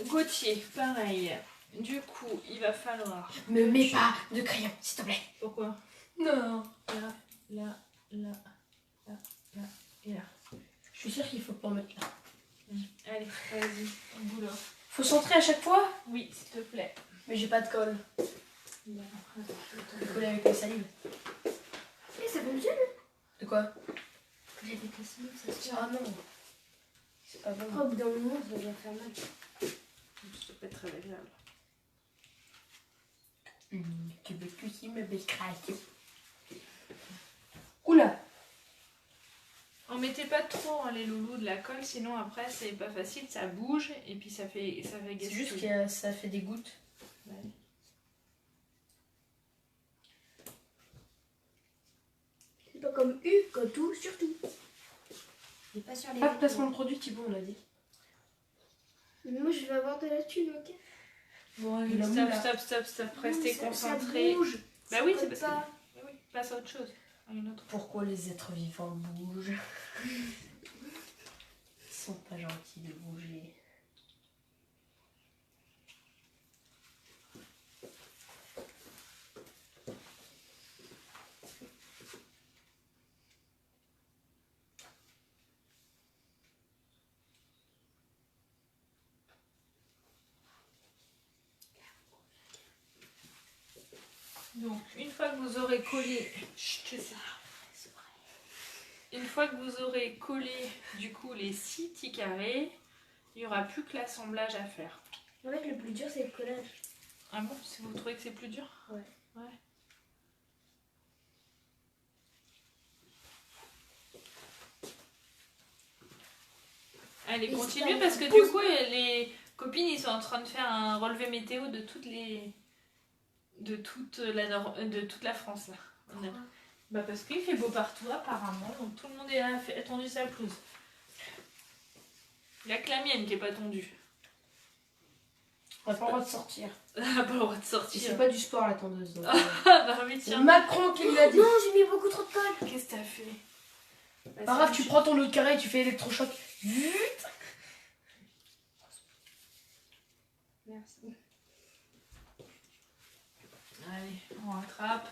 Gauthier, pareil. Du coup, il va falloir... Me mets pas de crayon, s'il te plaît. Pourquoi? Non. Là et là. Je suis sûre qu'il faut pas en mettre là. Allez, vas-y, au boulot. Faut centrer à chaque fois? Oui, s'il te plaît. Mais j'ai pas de colle. Là, Je vais coller avec la salive. Eh, ça fonctionne. De quoi? J'avais cassé, ça se tient. Ah non. C'est pas bon. Au bout d'un moment, ça va faire mal. Ça peut être très agréable. Tu veux que si me belle création. Oula! En mettez pas trop hein, les loulous de la colle, sinon après c'est pas facile, ça bouge et puis ça fait C'est gaspiller. juste que ça fait des gouttes. Ouais. C'est pas comme U, comme tout, surtout. Et pas sur les. Pas de placement de produit, Thibaut, on l'a dit. Mais moi, je vais avoir de la thune, ok? Bon, allez, stop, restez Ça concentrés. bouge. Bah Ça oui, colle c'est parce pas. que... Oui, passe à autre chose, à une autre. Pourquoi les êtres vivants bougent? Ils sont pas gentils de bouger. Donc, une fois que vous aurez collé... Chut, c'est ça. une fois que vous aurez collé du coup les 6 petits carrés, il n'y aura plus que l'assemblage à faire. En fait, le plus dur, c'est le collage. Ah bon, si vous trouvez que c'est plus dur? Ouais. Ouais. Allez, continuez parce que du coup, les copines, ils sont en train de faire un relevé météo de toute la France là. Bah parce qu'il fait beau partout apparemment, donc tout le monde a tendu sa pelouse. Il n'y a que la mienne qui n'est pas tondue. On n'a pas le droit de sortir. Elle n'a pas le droit de Et sortir. c'est pas du sport la tondeuse. Donc, Ah bah oui, c'est tiens. Macron qui l'a dit. Non, j'ai mis beaucoup trop de colle. Qu'est-ce que t'as fait? Bah, Pas grave, tu prends ton autre carré et tu fais électrochoc. Merci. Allez, on rattrape.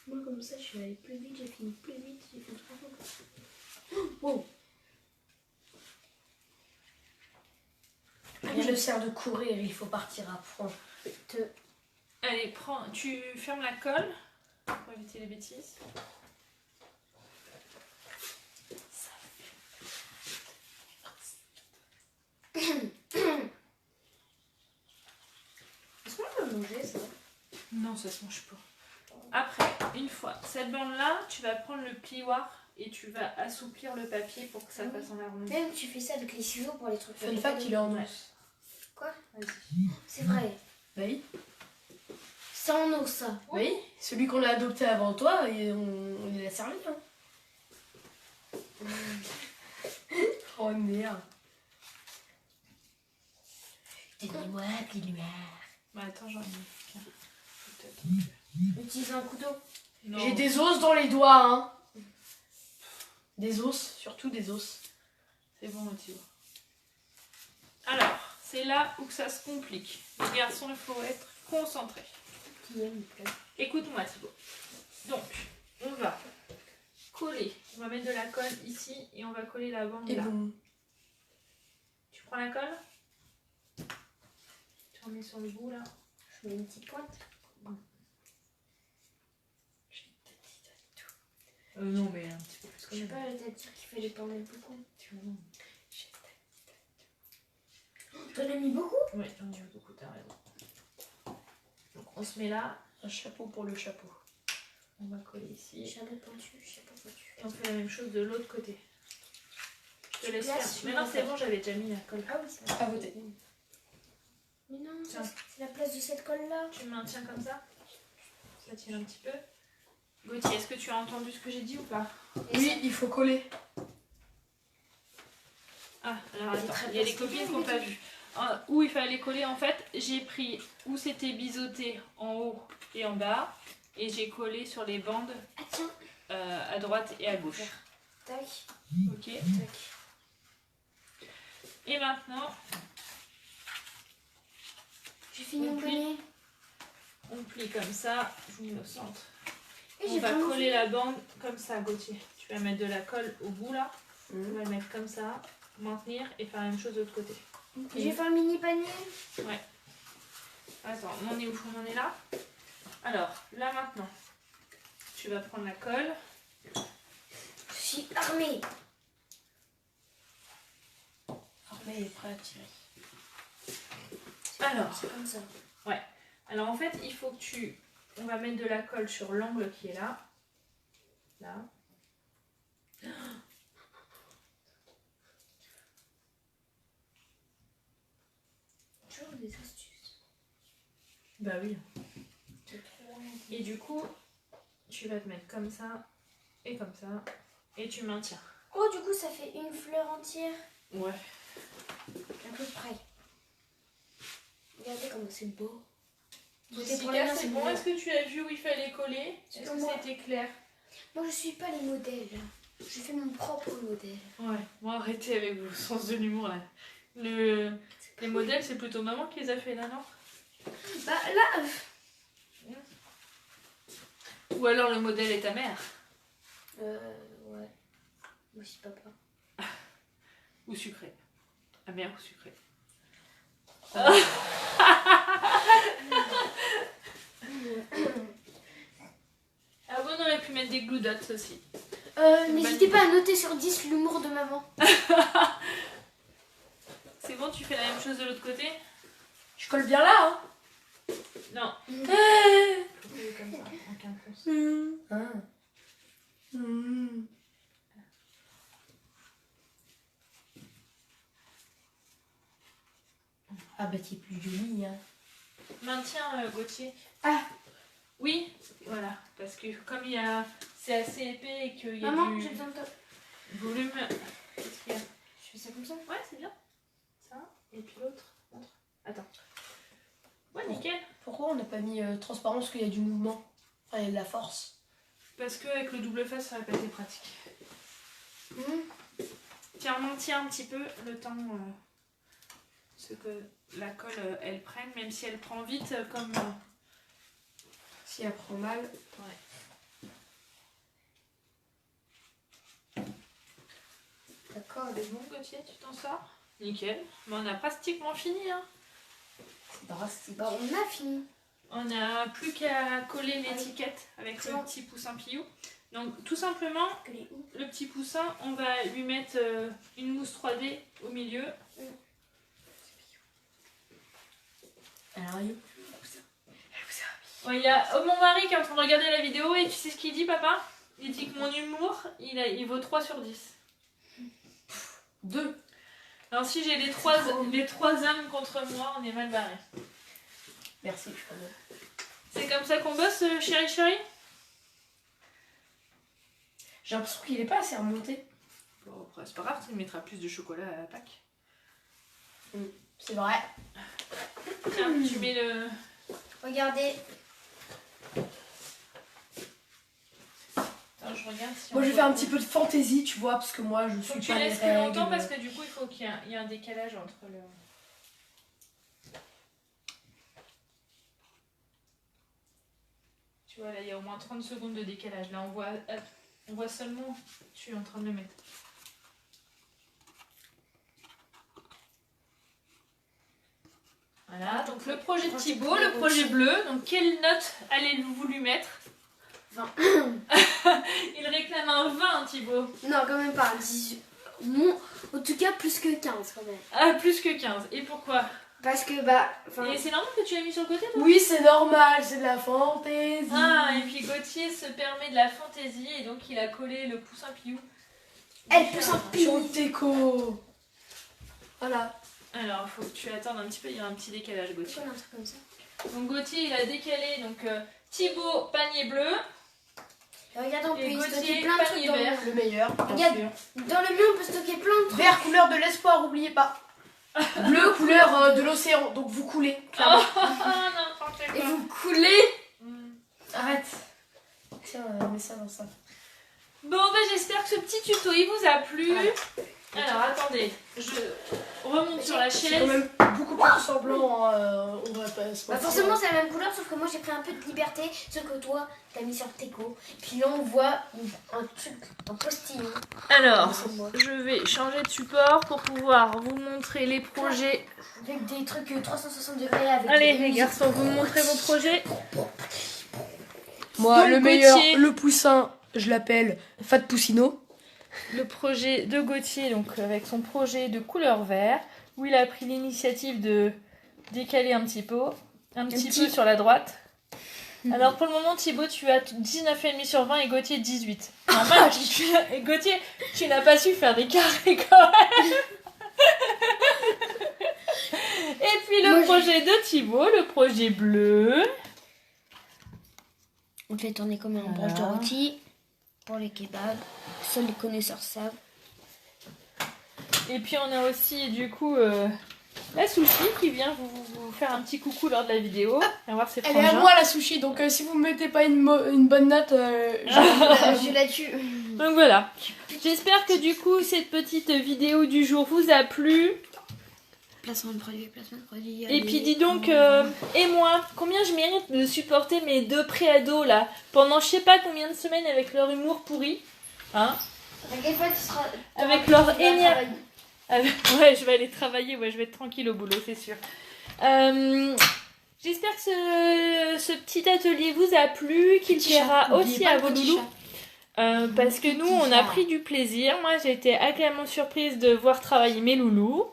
Moi, comme ça, je suis allée plus vite, j'ai fini plus vite, j'ai fait 3 fois. Wow. Rien ne sert de courir, il faut partir à fond. Allez, tu fermes la colle pour éviter les bêtises. Est-ce qu'on peut manger ça? Non, ça se mange pas. Après, une fois cette bande-là, tu vas prendre le plioir et tu vas assouplir le papier pour que ça passe en arrondi. Même tu fais ça avec les ciseaux pour les trucs. Fun fact, il est en os. Quoi? Vas-y. C'est vrai. Oui. C'est en os ça. Oui, celui qu'on a adopté avant toi, et on il a servi. Hein. Oh merde. Dis-moi, dis-moi. Bah attends, j'en ai. Tiens. Peut-être. Utilise un couteau. Non. J'ai des os dans les doigts, hein. Des os, surtout des os. C'est bon, Mathieu. Alors, c'est là où que ça se complique. Les garçons, il faut être concentrés. Qui aime le plat. Écoute-moi, Thibaut. Donc, on va coller. On va mettre de la colle ici et on va coller la bande Et là. bon. Tu prends la colle? Tu en mets sur le bout là. Je mets une petite pointe. Non, mais un petit peu plus Je sais pas, t'as dit qu'il fallait pas en mettre beaucoup. T'en as mis beaucoup? Oui, j'en ai eu beaucoup, t'as raison. Donc on se met là, Un chapeau pour le chapeau. on va coller ici. Chapeau pointu, chapeau pointu. Et on fait la même chose de l'autre côté. Je te Tu laisse places, faire. Mais non, c'est bon, j'avais déjà mis la colle. Ah oui, c'est À voter. Mais non, Tiens. c'est la place de cette colle là. Tu le maintiens comme ça. Ça tire un petit peu. Gauthier, est-ce que tu as entendu ce que j'ai dit ou pas? Oui, il faut coller. Ah, alors attends, très il y a des plastifié, copines qui n'ont pas vu. Où il fallait coller, en fait, j'ai pris où c'était biseauté en haut et en bas. Et j'ai collé sur les bandes Ah tiens. à droite et à gauche. Tac, Ok. tac. Et maintenant, J'ai fini On mon plie. bonnet. on plie comme ça. Je vous mets au centre. Et On j'ai va vraiment coller la bande comme ça, Gauthier. Tu vas mettre de la colle au bout là. On va le mettre comme ça, maintenir et faire la même chose de l'autre côté. J'ai fait un mini panier. Attends, on en est où? On en est là. Alors, là maintenant, tu vas prendre la colle. Je suis armée. Armé est prêt à tirer. Alors, C'est comme ça. Alors en fait, il faut que on va mettre de la colle sur l'angle qui est là. Là. Toujours des astuces. Bah oui. Et du coup, tu vas te mettre comme ça et comme ça. Et tu maintiens. Oh, du coup, ça fait une fleur entière. Ouais. À peu près. Regardez comment c'est beau. Jessica, c'est bon. Est-ce que tu as vu où il fallait coller? C'est Est-ce pour que moi. c'était clair? Moi, je suis pas les modèles. Je fais mon propre modèle. Ouais. Bon, arrêtez avec vos sens de l'humour là. Les modèles, c'est plutôt maman qui les a fait là, non? Bah là, Ou alors le modèle est ta mère? ouais. Aussi papa. Ou sucré? Ta mère ou sucré? Ah bon, on aurait pu mettre des glue dots aussi. N'hésitez pas à noter sur 10 l'humour de maman. C'est bon, tu fais la même chose de l'autre côté? Je colle bien là, hein. Non. Mm. Faut coller comme ça, en quinconce. Ah bah t'es plus jolie, hein. Maintiens, Gauthier. Ah. Oui, voilà. Parce que comme c'est assez épais et qu'il y a Maman, du j'ai besoin de toi. volume. Qu'est-ce qu'il y a? Je fais ça comme ça. Ouais, c'est bien. Ça. Et puis l'autre. Montre. Attends. Ouais, nickel. Pourquoi on n'a pas mis transparent parce qu'il y a du mouvement? Enfin, il y a de la force. Parce qu'avec le double face, ça va pas été pratique. Tiens, maintiens un petit peu le temps. Ce que la colle, elle prenne, même si elle prend vite comme... Si elle prend mal. Ouais. D'accord. C'est bon, Gauthier, tu t'en sors? Nickel. Mais on a pratiquement fini, hein. C'est drastique. Bah, on a fini. On n'a plus qu'à coller l'étiquette avec le petit poussin Piou. Donc tout simplement, le petit poussin, on va lui mettre une mousse 3D au milieu. Alors, Ouais, il y a mon mari qui est en train de regarder la vidéo et tu sais ce qu'il dit, papa? Il dit que mon humour, il vaut 3 sur 10. 2. Alors si j'ai les trois âmes contre moi, on est mal barré. Merci, je connais. C'est comme ça qu'on bosse, chérie? J'ai l'impression qu'il est pas assez remonté. Bon, après, c'est pas grave, tu mettras plus de chocolat à la Pâques. C'est vrai. Tiens, tu mets le... Regardez. Attends, je regarde si Moi, on je vais voit faire un bien. petit peu de fantaisie, tu vois, parce que moi, je Faut suis que tu pas les laisses plus règles. longtemps parce que du coup, il faut qu'il y ait un décalage entre le... Tu vois, là, il y a au moins 30 secondes de décalage. Là, on voit seulement... Je suis en train de le mettre. Voilà, donc le projet de Thibaut, le projet bleu. Donc, quelle note allez-vous lui mettre? 20. Il réclame un 20, Thibaut. Non, quand même pas. 18. En tout cas, plus que 15 quand même. Ah, plus que 15. Et pourquoi? Parce que, bah... Et c'est normal que tu aies mis sur le côté, toi? Oui, c'est normal, c'est de la fantaisie. Ah, et puis Gauthier se permet de la fantaisie et donc il a collé le poussin Piou. Elle pousse un Sur piou. le teco. Voilà. Alors, il faut que tu attendes un petit peu, il y a un petit décalage, Gauthier. Pourquoi un truc comme ça? Donc Gauthier, il a décalé, donc Thibaut, panier bleu. Et regarde, on peut Et y stocker Gauthier, plein de trucs panier dans vert. Le meilleur, bien Regarde. sûr. Dans le mur, on peut stocker plein de trucs. Vert, couleur de l'espoir, oubliez pas. Bleu, couleur de l'océan, donc vous coulez, clairement. Ah, n'importe Et quoi. vous coulez. Arrête. Tiens, mets ça dans ça. Bon, bah j'espère que ce petit tuto, il vous a plu. Ouais. Alors, attendez, je remonte sur la C'est quand chaise. même beaucoup plus ressemblant, on va pas se Bah mentir. forcément c'est la même couleur, sauf que moi j'ai pris un peu de liberté, sauf que toi t'as mis sur le teco. Puis là on voit un truc, un postillon. Alors, C'est moi. je vais changer de support pour pouvoir vous montrer les projets. Avec des trucs 360 degrés avec Allez, des les musiques. garçons, vous me montrez vos projets. Moi, Donc, le meilleur, Gauthier. le poussin, je l'appelle Fat Poussino. Le projet de Gauthier, donc avec son projet de couleur vert, où il a pris l'initiative de décaler un petit peu sur la droite. Alors pour le moment, Thibaut, tu as 19,5 sur 20 et Gauthier 18. Normal, et Gauthier, tu n'as pas su faire des carrés quand même. Et puis le Moi, projet de Thibaut, le projet bleu. On te fait tourner comme un Voilà. branche de rôti pour les kebabs. Seuls les connaisseurs savent. Et puis on a aussi du coup la sushi qui vient vous faire un petit coucou lors de la vidéo. On va voir ses Elle est à frangins. moi la sushi, donc si vous ne mettez pas une bonne note, Je la tue. Donc voilà. J'espère que du coup cette petite vidéo du jour vous a plu. Placement de produit, placement de produit. Et puis dis donc, et moi, combien je mérite de supporter mes deux préados là pendant je sais pas combien de semaines avec leur humour pourri, hein? T'inquiète pas, tu seras. Avec leur tu vas énergie. travailler. Ouais, je vais aller travailler, ouais, je vais être tranquille au boulot, c'est sûr. J'espère que ce petit atelier vous a plu, qu'il Petit chat, plaira n'oubliez aussi pas à le vos petit loulous. chat. Parce que nous, on a pris du plaisir. Moi, j'ai été agréablement surprise de voir travailler mes loulous.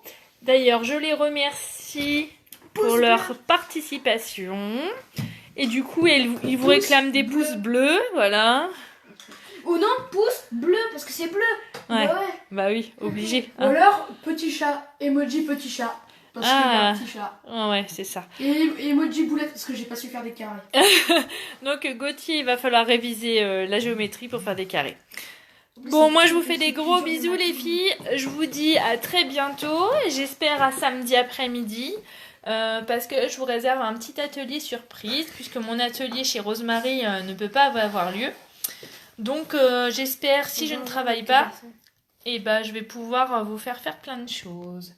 D'ailleurs, je les remercie pour leur participation. Et du coup, ils vous réclament des pouces bleus, voilà. Ou non, pouce bleu, parce que c'est bleu. Ouais. Bah ouais. Bah oui, obligé. Ou alors, petit chat, emoji petit chat. Parce qu'il y a un petit chat. Ouais, c'est ça. Et emoji boulette, parce que j'ai pas su faire des carrés. Donc, Gauthier, il va falloir réviser la géométrie pour faire des carrés. Bon, moi, je vous fais des gros bisous, les filles. Je vous dis à très bientôt. J'espère à samedi après-midi. Parce que je vous réserve un petit atelier surprise, puisque mon atelier chez Rosemary ne peut pas avoir lieu. Donc, j'espère, si je ne travaille pas, et ben, je vais pouvoir vous faire plein de choses.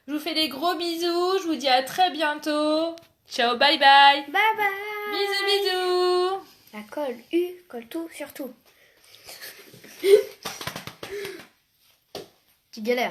Je vous fais des gros bisous. Je vous dis à très bientôt. Ciao, bye bye. Bye bye. Bisous, bisous. La colle colle tout sur tout. Tu galères.